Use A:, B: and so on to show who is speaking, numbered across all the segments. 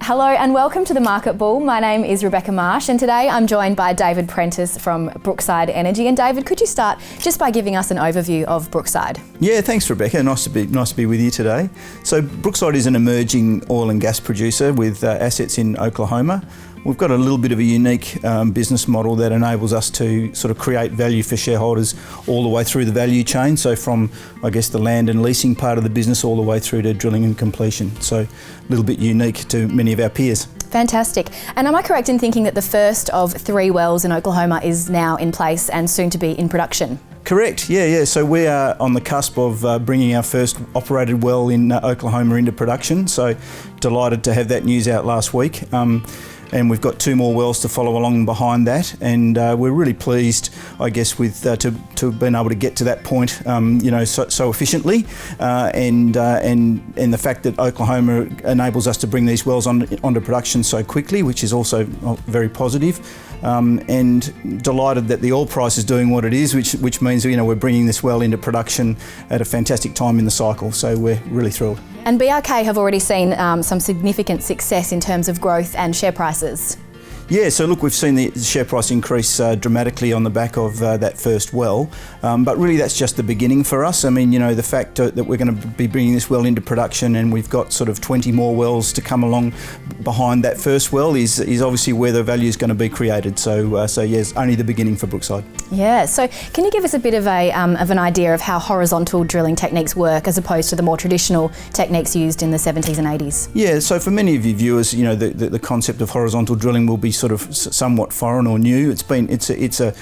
A: Hello and welcome to the Market Bull. My name is Rebecca Marsh and today I'm joined by David Prentice from Brookside Energy. And David, could you start just by giving us an overview of Brookside?
B: Yeah, thanks Rebecca. Nice to be with you today. So Brookside is an emerging oil and gas producer with assets in Oklahoma. We've got a little bit of a unique business model that enables us to sort of create value for shareholders all the way through the value chain. So from, I guess, the land and leasing part of the business all the way through to drilling and completion. So a little bit unique to many of our peers.
A: Fantastic. And am I correct in thinking that the first of 3 wells in Oklahoma is now in place and soon to be in production?
B: Correct, yeah. So we are on the cusp of bringing our first operated well in Oklahoma into production. So delighted to have that news out last week. And we've got 2 more wells to follow along behind that, and we're really pleased, I guess, with to have been able to get to that point, so efficiently, and the fact that Oklahoma enables us to bring these wells onto production so quickly, which is also very positive. And delighted that the oil price is doing what it is, which means we're bringing this well into production at a fantastic time in the cycle. So we're really thrilled.
A: And BRK have already seen some significant success in terms of growth and share prices.
B: Yeah, so look, we've seen the share price increase dramatically on the back of that first well, but really that's just the beginning for us. I mean, the fact that we're going to be bringing this well into production and we've got sort of 20 more wells to come along behind that first well is obviously where the value is going to be created. So yes, only the beginning for Brookside.
A: Yeah, so can you give us a bit of an idea of how horizontal drilling techniques work as opposed to the more traditional techniques used in the 70s and 80s?
B: Yeah, so for many of your viewers, the concept of horizontal drilling will be sort of somewhat foreign or new. It's an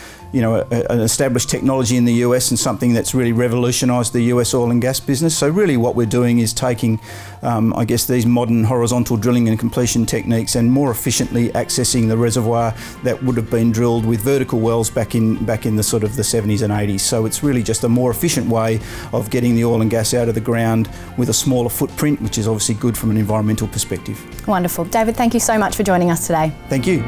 B: established technology in the US and something that's really revolutionised the US oil and gas business. So really what we're doing is taking, I guess, these modern horizontal drilling and completion techniques and more efficiently accessing the reservoir that would have been drilled with vertical wells back in the sort of the 70s and 80s. So it's really just a more efficient way of getting the oil and gas out of the ground with a smaller footprint, which is obviously good from an environmental perspective.
A: Wonderful. David, thank you so much for joining us today.
B: Thank you.